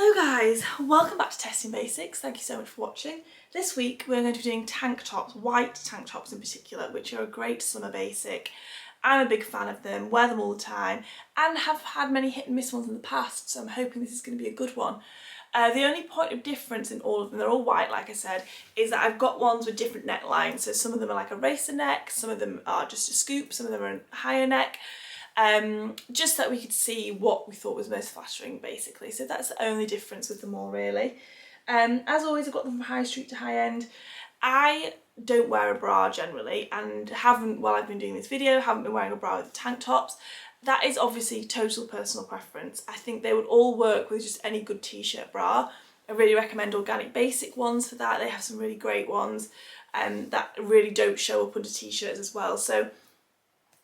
Hello guys, welcome back to Testing Basics. Thank you so much for watching. This week we're going to be doing tank tops, white tank tops in particular, which are a great summer basic. I'm a big fan of them, wear them all the time, and have had many hit and miss ones in the past, so I'm hoping this is going to be a good one. The only point of difference in all of them, they're all white like I said, is that I've got ones with different necklines. So some of them are like a racer neck, some of them are just a scoop, some of them are a higher neck. Just that we could see what we thought was most flattering basically. So that's the only difference with them all really. As always, I've got them from high street to high end. I don't wear a bra generally and haven't, while I've been doing this video, haven't been wearing a bra with tank tops. That is obviously total personal preference. I think they would all work with just any good t-shirt bra. I really recommend Organic Basic ones for that. They have some really great ones that really don't show up under t-shirts as well. So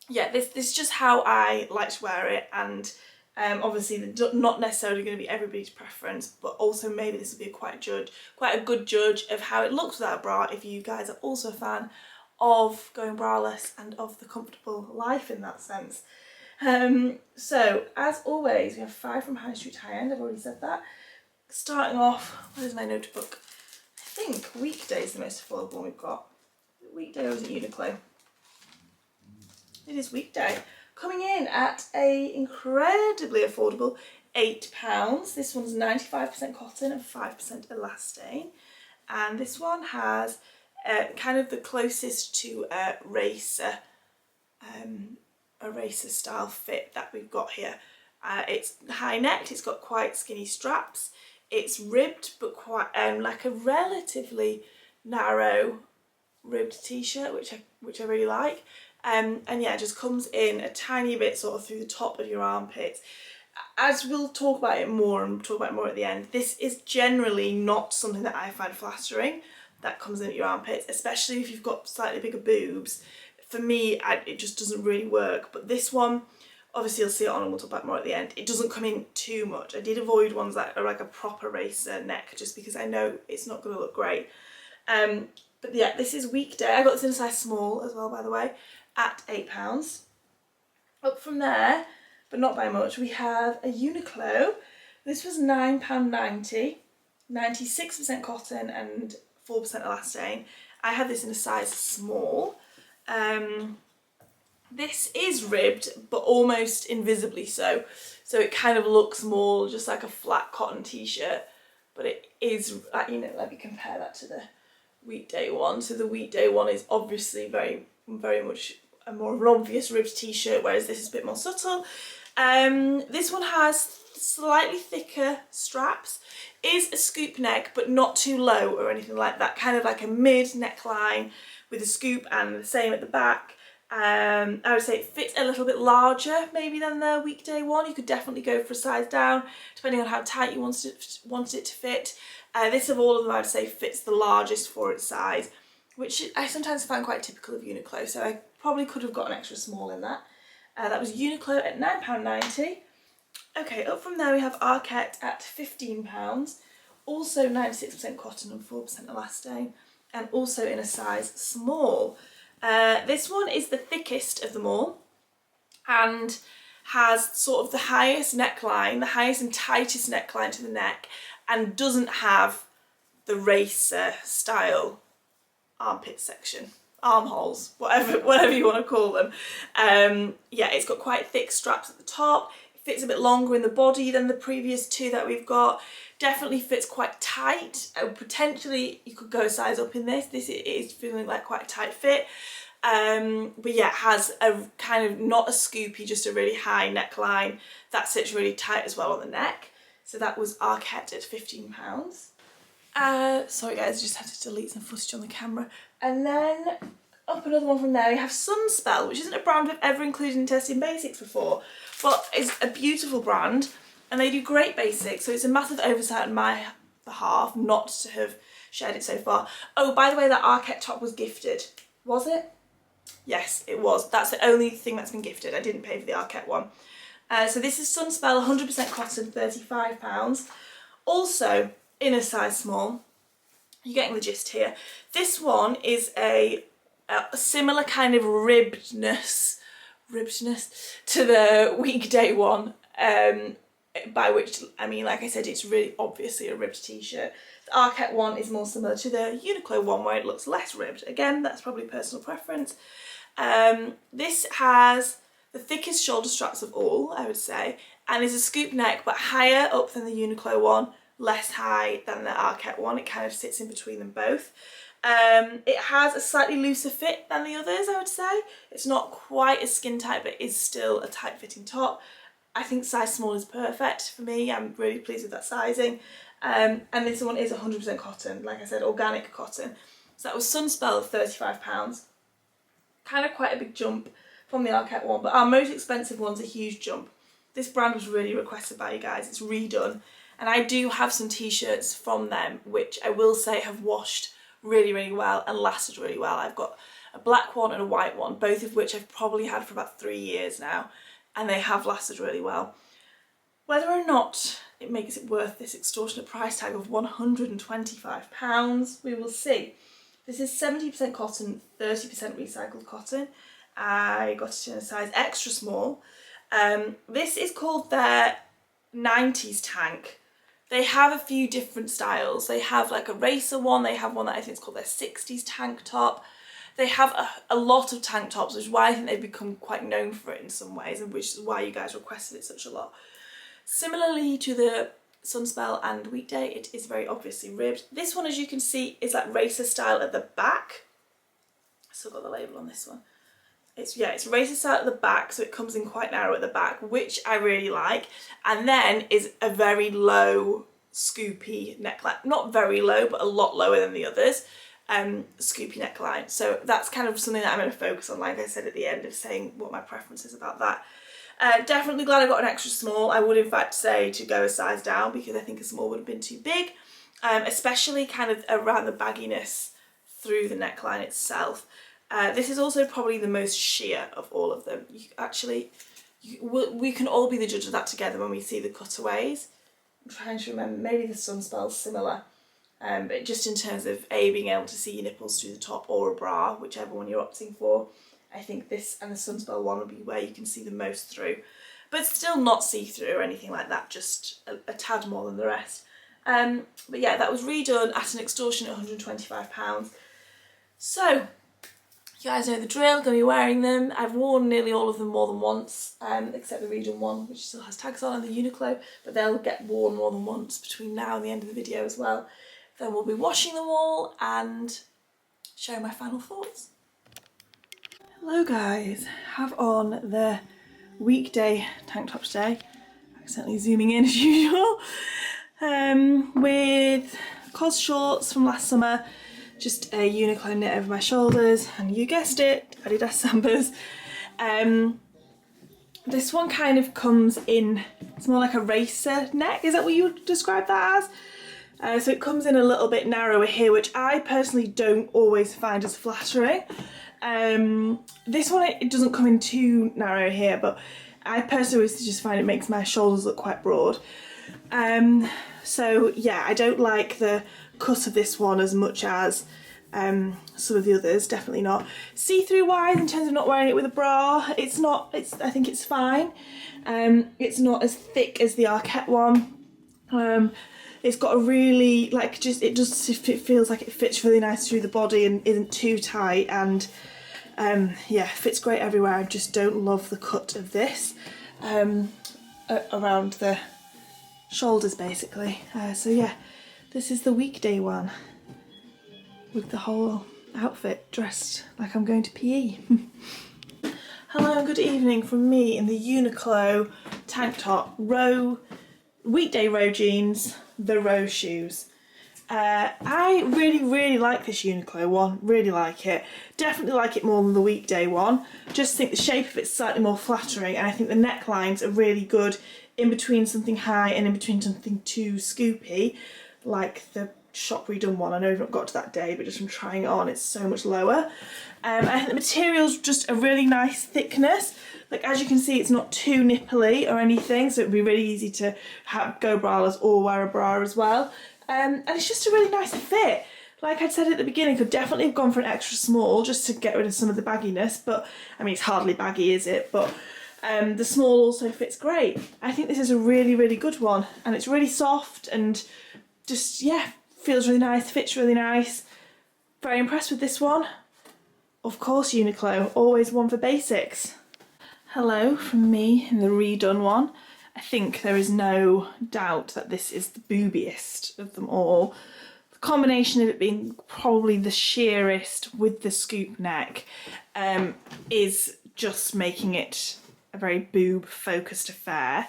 yeah, this is just how I like to wear it, and obviously they're not necessarily going to be everybody's preference, but also maybe this will be quite a good judge of how it looks without a bra if you guys are also a fan of going braless and of the comfortable life in that sense. So as always, we have 5 from high street to high end. I've already said that. Starting off, where's my notebook? I think Weekday is the most affordable one we've got. Weekday, or is it Uniqlo? It is Weekday. Coming in at a incredibly affordable £8. This one's 95% cotton and 5% elastane. And this one has kind of the closest to a racer style fit that we've got here. It's high necked, it's got quite skinny straps. It's ribbed, but quite like a relatively narrow ribbed t-shirt, which I really like. And yeah, it just comes in a tiny bit sort of through the top of your armpits. As we'll talk about it more and talk about it more at the end, this is generally not something that I find flattering, that comes in at your armpits, especially if you've got slightly bigger boobs. For me, it just doesn't really work. But this one, obviously you'll see it on and we'll talk about it more at the end, it doesn't come in too much. I did avoid ones that are like a proper racer neck just because I know it's not going to look great. But yeah, this is Weekday. I got this in a size small as well, by the way, at £8. Up from there, but not by much, we have a Uniqlo. This was £9.90, 96% cotton and 4% elastane. I have this in a size small. This is ribbed, but almost invisibly so. So it kind of looks more just like a flat cotton t-shirt, but it is, you know, let me compare that to the Weekday one. So the Weekday one is obviously very much a more of an obvious ribbed t-shirt, whereas this is a bit more subtle. This one has slightly thicker straps, is a scoop neck but not too low or anything like that, kind of like a mid neckline with a scoop, and the same at the back. I would say it fits a little bit larger maybe than the Weekday one. You could definitely go for a size down depending on how tight you wanted it to fit. This of all of them I would say fits the largest for its size, which I sometimes find quite typical of Uniqlo, so I probably could have got an extra small in that. That was Uniqlo at £9.90. Okay, up from there we have Arket at £15, also 96% cotton and 4% elastane, and also in a size small. This one is the thickest of them all and has sort of the highest neckline, the highest and tightest neckline to the neck, and doesn't have the racer style armpit section, armholes, whatever you want to call them. Yeah, it's got quite thick straps at the top. It fits a bit longer in the body than the previous two that we've got. Definitely fits quite tight. Potentially you could go a size up in this. This is feeling like quite a tight fit. But yeah, it has a kind of not a scoopy, just a really high neckline that sits really tight as well on the neck. So that was Arket at £15. Sorry guys, I just had to delete some footage on the camera. And then up another one from there, we have Sunspel, which isn't a brand we've ever included in Testing Basics before, but is a beautiful brand and they do great basics. So it's a massive oversight on my behalf not to have shared it so far. Oh, by the way, that Arket top was gifted. Was it? Yes, it was. That's the only thing that's been gifted. I didn't pay for the Arket one. So this is Sunspel, 100% cotton, £35. Also in a size small. You're getting the gist here. This one is a similar kind of ribbedness to the Weekday one. by which I mean, like I said, it's really obviously a ribbed t-shirt. The Arket one is more similar to the Uniqlo one where it looks less ribbed. Again, that's probably personal preference. This has the thickest shoulder straps of all, I would say, and is a scoop neck but higher up than the Uniqlo one, less high than the Arket one. It kind of sits in between them both. It has a slightly looser fit than the others, I would say. It's not quite as skin tight, but it is still a tight fitting top. I think size small is perfect for me. I'm really pleased with that sizing. And this one is 100% cotton, like I said, organic cotton. So that was Sunspel of £35. Kind of quite a big jump from the Arket one, but our most expensive one's a huge jump. This brand was really requested by you guys. It's Redone, and I do have some t-shirts from them which I will say have washed really, really well and lasted really well. I've got a black one and a white one, both of which I've probably had for about 3 years now, and they have lasted really well. Whether or not it makes it worth this extortionate price tag of £125, we will see. This is 70% cotton, 30% recycled cotton. I got it in a size extra small. This is called their 90s tank. They have a few different styles. They have like a racer one, they have one that I think is called their 60s tank top. They have a lot of tank tops, which is why I think they've become quite known for it in some ways, and which is why you guys requested it such a lot. Similarly to the Sunspel and Weekday, it is very obviously ribbed. This one, as you can see, is like racer style at the back. Still got the label on this one. It's racer style at the back, so it comes in quite narrow at the back, which I really like. And then is a very low, scoopy neckline. Not very low, but a lot lower than the others. Scoopy neckline. So that's kind of something that I'm going to focus on, like I said at the end of saying what my preference is about that. Definitely glad I got an extra small. I would in fact say to go a size down because I think a small would have been too big, especially kind of around the bagginess through the neckline itself. This is also probably the most sheer of all of them. We can all be the judge of that together when we see the cutaways. I'm trying to remember, maybe the Sunspel's similar, but just in terms of being able to see your nipples through the top or a bra, whichever one you're opting for. I think this and the Sunspel one will be where you can see the most through, but still not see-through or anything like that, just a tad more than the rest. But yeah, that was Redone at an extortionate £125. So, you guys know the drill, gonna be wearing them. I've worn nearly all of them more than once, except the Redone one, which still has tags on, and the Uniqlo, but they'll get worn more than once between now and the end of the video as well. Then we'll be washing them all and sharing my final thoughts. Hello guys, have on the Weekday tank top today, accidentally zooming in as usual, with cos shorts from last summer, just a Uniqlo knit over my shoulders, and you guessed it, Adidas Sambas. This one kind of comes in, it's more like a racer neck, is that what you would describe that as? So it comes in a little bit narrower here, which I personally don't always find as flattering. This one, it doesn't come in too narrow here, but I personally just find it makes my shoulders look quite broad. So yeah, I don't like the cut of this one as much as some of the others, definitely not. See-through wise, in terms of not wearing it with a bra, I think it's fine. It's not as thick as the Arket one. It's got a really, it feels like it fits really nice through the body and isn't too tight, and yeah, fits great everywhere. I just don't love the cut of this around the shoulders basically. So yeah, this is the Weekday one with the whole outfit dressed like I'm going to PE. Hello and good evening from me in the Uniqlo tank top, Weekday row jeans, the row shoes. I really like this Uniqlo one, really like it. Definitely like it more than the Weekday one. Just think the shape of it's slightly more flattering, and I think the necklines are really good in between something high and in between something too scoopy, like the shop Redone one. I know we've not got to that day, but just from trying it on, it's so much lower. I think the material's just a really nice thickness. Like, as you can see, it's not too nipply or anything, so it'd be really easy to go braless or wear a bra as well. And it's just a really nice fit. Like I'd said at the beginning, could definitely have gone for an extra small just to get rid of some of the bagginess, but I mean, it's hardly baggy, is it? But The small also fits great. I think this is a really, really good one, and it's really soft and just, yeah, feels really nice, fits really nice. Very impressed with this one. Of course, Uniqlo, always one for basics. Hello from me in the Redone one. I think there is no doubt that this is the boobiest of them all. The combination of it being probably the sheerest with the scoop neck is just making it a very boob focused affair,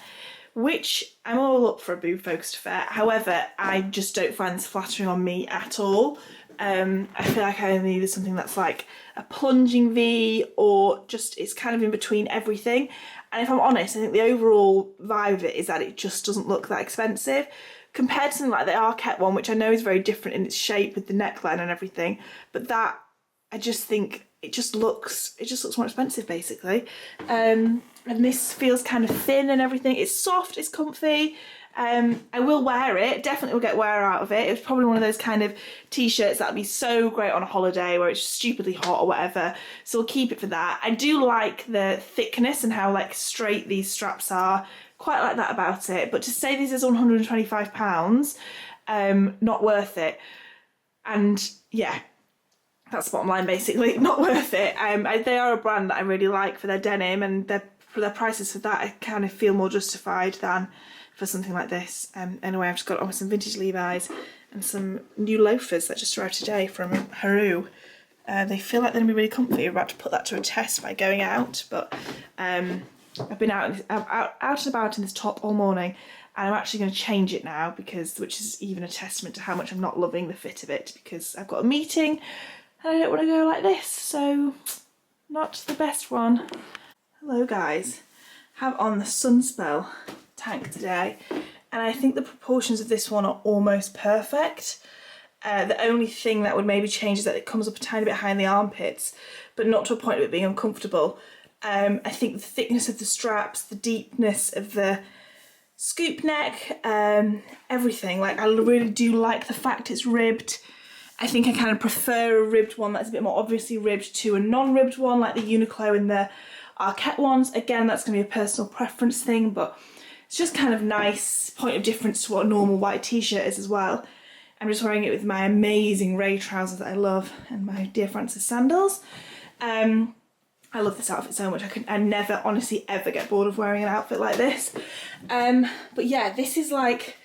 which I'm all up for a boob focused affair. However, I just don't find this flattering on me at all. I feel like I needed something that's like a plunging V, or just it's kind of in between everything. And if I'm honest, I think the overall vibe of it is that it just doesn't look that expensive compared to something like the Arket one, which I know is very different in its shape with the neckline and everything. But that, I just think it just looks more expensive basically. And this feels kind of thin and everything. It's soft, it's comfy. I will wear it, definitely will get wear out of it. It's probably one of those kind of t-shirts that would be so great on a holiday where it's stupidly hot or whatever, so I'll keep it for that. I do like the thickness and how like straight these straps are, quite like that about it, but to say this is £125, not worth it. And yeah, that's the bottom line basically, not worth it. They are a brand that I really like for their denim, and for their prices for that I kind of feel more justified than for something like this. Anyway, I've just got on with some vintage Levi's and some new loafers that just arrived today from Haru. They feel like they're going to be really comfy. I'm about to put that to a test by going out, but I've been out and about in this top all morning, and I'm actually going to change it now, which is even a testament to how much I'm not loving the fit of it, because I've got a meeting and I don't want to go like this, so not the best one. Hello guys, have on the Sunspel tank today, and I think the proportions of this one are almost perfect. The only thing that would maybe change is that it comes up a tiny bit high in the armpits, but not to a point of it being uncomfortable. I think the thickness of the straps, the deepness of the scoop neck, everything, like I really do like the fact it's ribbed. I think I kind of prefer a ribbed one that's a bit more obviously ribbed to a non-ribbed one like the Uniqlo and the Arket ones. Again, that's going to be a personal preference thing, but it's just kind of nice point of difference to what a normal white t-shirt is as well. I'm just wearing it with my amazing Ray trousers that I love and my Dear Francis sandals. I love this outfit so much. I never honestly ever get bored of wearing an outfit like this. But yeah, this is like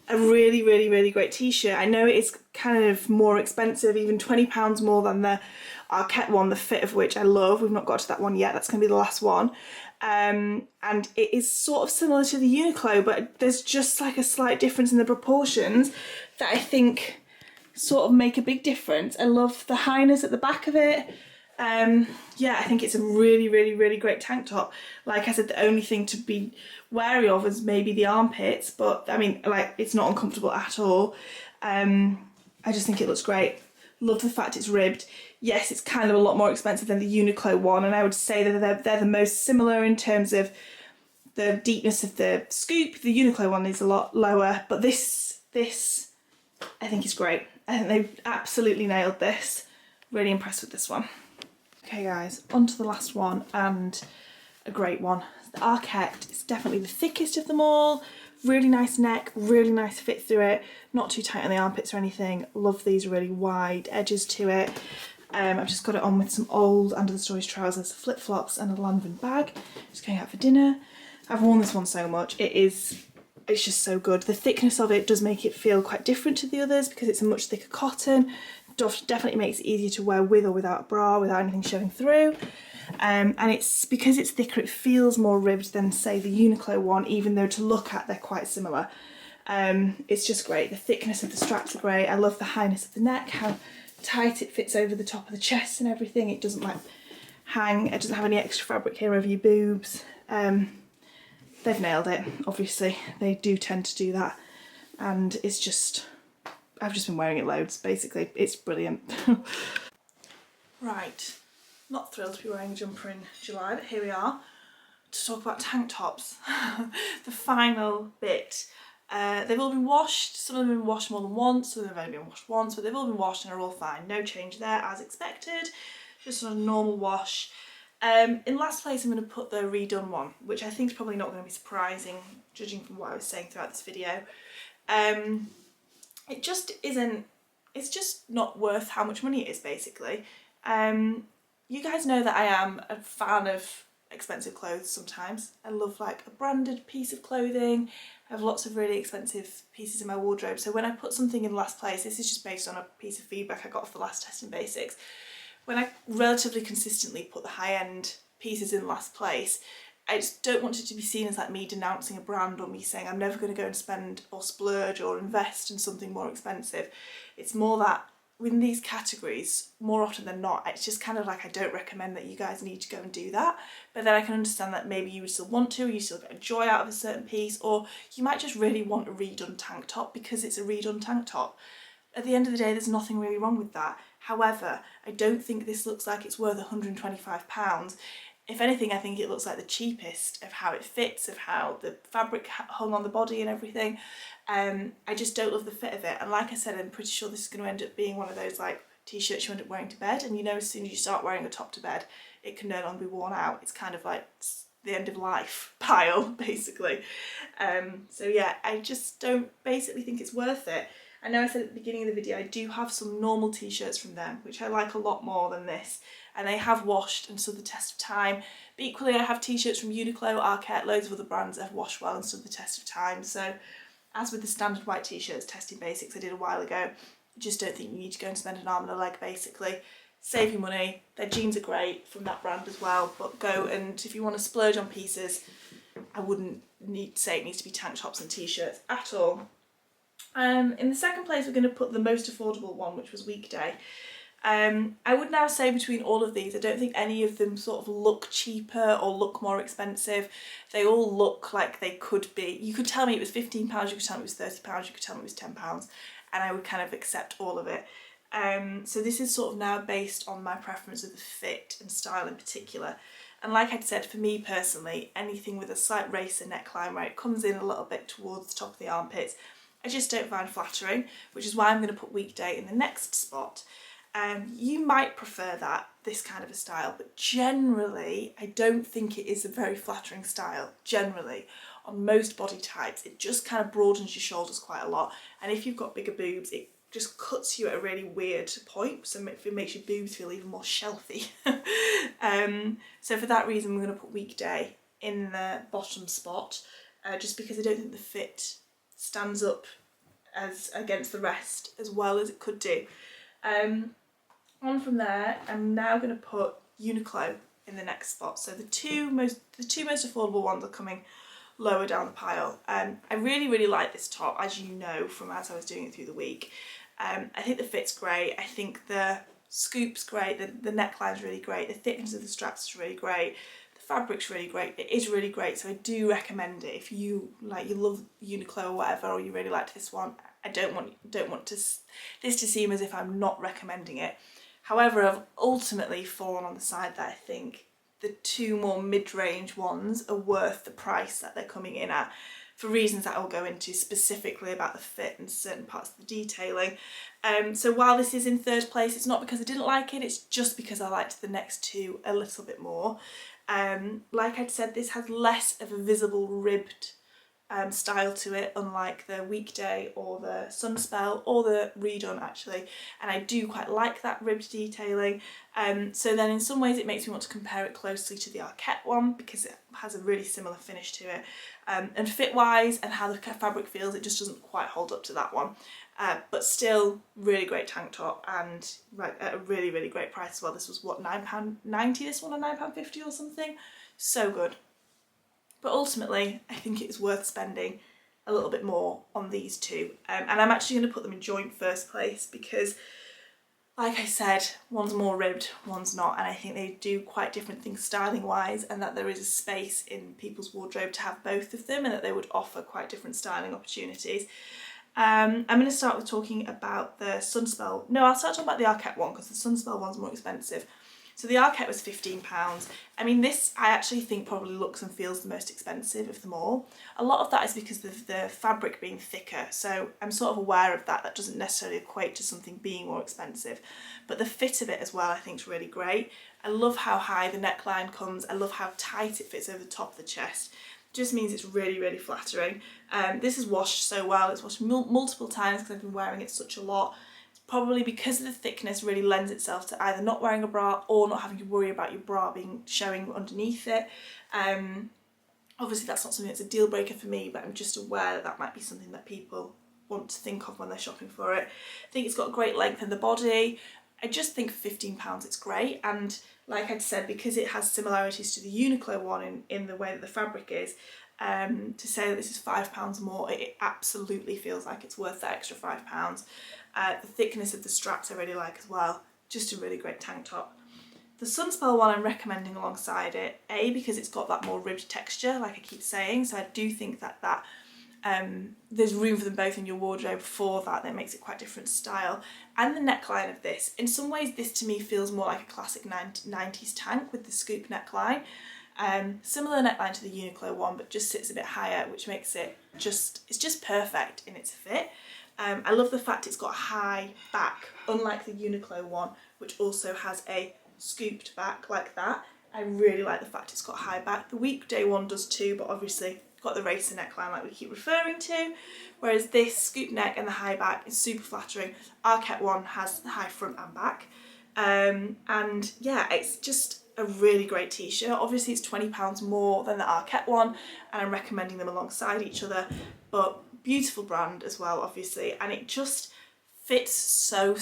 a really, really, really great t-shirt. I know it is kind of more expensive, even £20 more than the Arket one, the fit of which I love. We've not got to that one yet. That's going to be the last one. And it is sort of similar to the Uniqlo, but there's just like a slight difference in the proportions that I think sort of make a big difference. I love the highness at the back of it. Yeah, I think it's a really, really, really great tank top. Like I said, the only thing to be wary of is maybe the armpits, but I mean, like, it's not uncomfortable at all. I just think it looks great. Love the fact it's ribbed. Yes, it's kind of a lot more expensive than the Uniqlo one, and I would say that they're the most similar in terms of the deepness of the scoop. The Uniqlo one is a lot lower, but this I think is great. I think they've absolutely nailed this. Really impressed with this one. Okay guys, on to the last one, and a great one. The Arket is definitely the thickest of them all. Really nice neck, really nice fit through it. Not too tight on the armpits or anything. Love these really wide edges to it. I've just got it on with some old Under the Stories trousers, flip-flops and a Lanvin bag. Just going out for dinner. I've worn this one so much. It's just so good. The thickness of it does make it feel quite different to the others because it's a much thicker cotton. Definitely makes it easier to wear with or without a bra, without anything showing through. And it's because it's thicker, it feels more ribbed than say the Uniqlo one, even though to look at they're quite similar. It's just great. The thickness of the straps are great. I love the highness of the neck, how tight it fits over the top of the chest and everything. It doesn't like hang, it doesn't have any extra fabric here over your boobs. They've nailed it, obviously. They do tend to do that. And it's just, I've just been wearing it loads, basically. It's brilliant. Right, not thrilled to be wearing a jumper in July, but here we are to talk about tank tops. The final bit. They've all been washed. Some of them have been washed more than once, some of them have only been washed once, but they've all been washed and are all fine. No change there, as expected. Just on a normal wash. In last place I'm going to put the Redone one, which I think is probably not going to be surprising judging from what I was saying throughout this video. It just isn't, it's just not worth how much money it is basically. You guys know that I am a fan of expensive clothes sometimes. I love like a branded piece of clothing. I have lots of really expensive pieces in my wardrobe, so when I put something in last place, this is just based on a piece of feedback I got off the last Testing Basics. When I relatively consistently put the high-end pieces in last place, I just don't want it to be seen as like me denouncing a brand or me saying I'm never going to go and spend or splurge or invest in something more expensive. It's more that within these categories, more often than not, it's just kind of like I don't recommend that you guys need to go and do that. But then I can understand that maybe you would still want to, or you still get a joy out of a certain piece, or you might just really want a Redone tank top because it's a Redone tank top. At the end of the day, there's nothing really wrong with that. However, I don't think this looks like it's worth £125. If anything, I think it looks like the cheapest of how it fits, of how the fabric hung on the body and everything. I just don't love the fit of it. And like I said, I'm pretty sure this is going to end up being one of those like t-shirts you end up wearing to bed. And you know, as soon as you start wearing a top to bed, it can no longer be worn out. It's kind of like the end of life pile, basically. So yeah, I just don't basically think it's worth it. I know I said at the beginning of the video I do have some normal t-shirts from them, which I like a lot more than this, and they have washed and stood the test of time. But equally I have t-shirts from Uniqlo, Arket, loads of other brands that have washed well and stood the test of time. So as with the standard white t-shirts Testing Basics I did a while ago, I just don't think you need to go and spend an arm and a leg basically. Save your money. Their jeans are great from that brand as well, but go and if you want to splurge on pieces, I wouldn't say it needs to be tank tops and t-shirts at all. In the second place we're going to put the most affordable one, which was Weekday. I would now say between all of these, I don't think any of them sort of look cheaper or look more expensive. They all look like they could be. You could tell me it was £15, you could tell me it was £30, you could tell me it was £10, and I would kind of accept all of it. So this is sort of now based on my preference of the fit and style in particular. And like I'd said, for me personally, anything with a slight racer neckline where it comes in a little bit towards the top of the armpits, I just don't find flattering, which is why I'm going to put Weekday in the next spot. You might prefer this kind of a style, but generally I don't think it is a very flattering style. Generally, on most body types, it just kind of broadens your shoulders quite a lot, and if you've got bigger boobs, it just cuts you at a really weird point, so it makes your boobs feel even more shelfy. So for that reason, we're going to put Weekday in the bottom spot, just because I don't think the fit stands up as against the rest as well as it could do. On from there, I'm now going to put Uniqlo in the next spot. So the two most affordable ones are coming lower down the pile. I really like this top, as you know from as I was doing it through the week. I think the fit's great. I think the scoop's great. The neckline's really great. The thickness of the straps is really great. Fabric's really great. It is really great, so I do recommend it if you love Uniqlo or whatever, or you really liked this one. I don't want this to seem as if I'm not recommending it. However, I've ultimately fallen on the side that I think the two more mid-range ones are worth the price that they're coming in at, for reasons that I'll go into specifically about the fit and certain parts of the detailing. So while this is in third place, it's not because I didn't like it, it's just because I liked the next two a little bit more. Like I'd said, this has less of a visible ribbed style to it, unlike the Weekday or the Sunspel or the Redone actually, and I do quite like that ribbed detailing. So then in some ways it makes me want to compare it closely to the Arket one because it has a really similar finish to it, and fit wise and how the fabric feels, it just doesn't quite hold up to that one. But still really great tank top, and at a really great price as well. This was what, £9.90 this one, or £9.50 or something. So good. But ultimately I think it is worth spending a little bit more on these two, and I'm actually going to put them in joint first place because, like I said, one's more ribbed, one's not, and I think they do quite different things styling wise, and that there is a space in people's wardrobe to have both of them, and that they would offer quite different styling opportunities. I'm going to start with talking about the Sunspel. No, I'll start talking about the Arket one because the Sunspel one's more expensive. So the Arket was £15. I mean, this I actually think probably looks and feels the most expensive of them all. A lot of that is because of the fabric being thicker, so I'm sort of aware of that. That doesn't necessarily equate to something being more expensive, but the fit of it as well I think is really great. I love how high the neckline comes. I love how tight it fits over the top of the chest. It just means it's really, really flattering. This is washed so well. It's washed multiple times because I've been wearing it such a lot. Probably because of the thickness really lends itself to either not wearing a bra or not having to worry about your bra showing underneath it. Obviously that's not something that's a deal breaker for me, but I'm just aware that that might be something that people want to think of when they're shopping for it. I think it's got great length in the body. I just think for £15 it's great, and like I'd said, because it has similarities to the Uniqlo one in the way that the fabric is, to say that this is £5 more, it absolutely feels like it's worth that extra £5. The thickness of the straps I really like as well. Just a really great tank top. The Sunspel one I'm recommending alongside it, A, because it's got that more ribbed texture, like I keep saying, so I do think that there's room for them both in your wardrobe for that makes it quite different style. And the neckline of this, in some ways this to me feels more like a classic 90s tank with the scoop neckline. Similar neckline to the Uniqlo one, but just sits a bit higher, which makes it it's just perfect in its fit. I love the fact it's got a high back, unlike the Uniqlo one, which also has a scooped back like that. I really like the fact it's got a high back. The Weekday one does too, but obviously got the racer neckline like we keep referring to, whereas this scoop neck and the high back is super flattering. Arket one has the high front and back. And yeah, it's just a really great t-shirt. Obviously it's £20 more than the Arket one, and I'm recommending them alongside each other, but beautiful brand as well, obviously, and it just fits so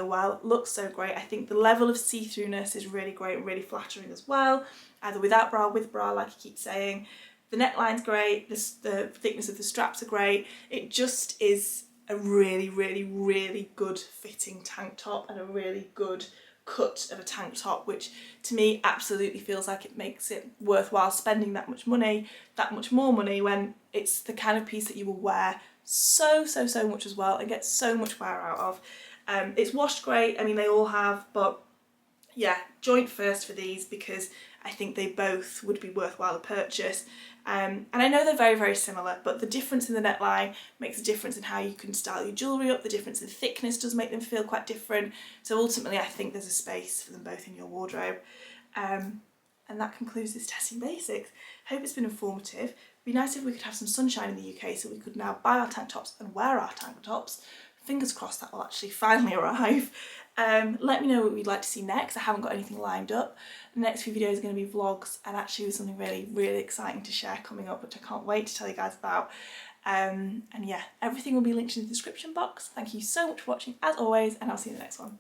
well. It looks so great. I think the level of see-throughness is really great, really flattering as well, either without bra, with bra, like I keep saying. The neckline's great, the thickness of the straps are great. It just is a really good fitting tank top and a really good cut of a tank top, which to me absolutely feels like it makes it worthwhile spending that much money, that much more money, when it's the kind of piece that you will wear so much as well and get so much wear out of. It's washed great, I mean they all have, but yeah, joint first for these because I think they both would be worthwhile a purchase. And I know they're very similar, but the difference in the neckline makes a difference in how you can style your jewellery up. The difference in thickness does make them feel quite different. So ultimately I think there's a space for them both in your wardrobe. And that concludes this testing basics. Hope it's been informative. It'd be nice if we could have some sunshine in the UK so we could now buy our tank tops and wear our tank tops. Fingers crossed that will actually finally arrive. Let me know what we'd like to see next. I haven't got anything lined up. The next few videos are going to be vlogs, and actually with something really exciting to share coming up, which I can't wait to tell you guys about. And yeah, everything will be linked in the description box. Thank you so much for watching as always, and I'll see you in the next one.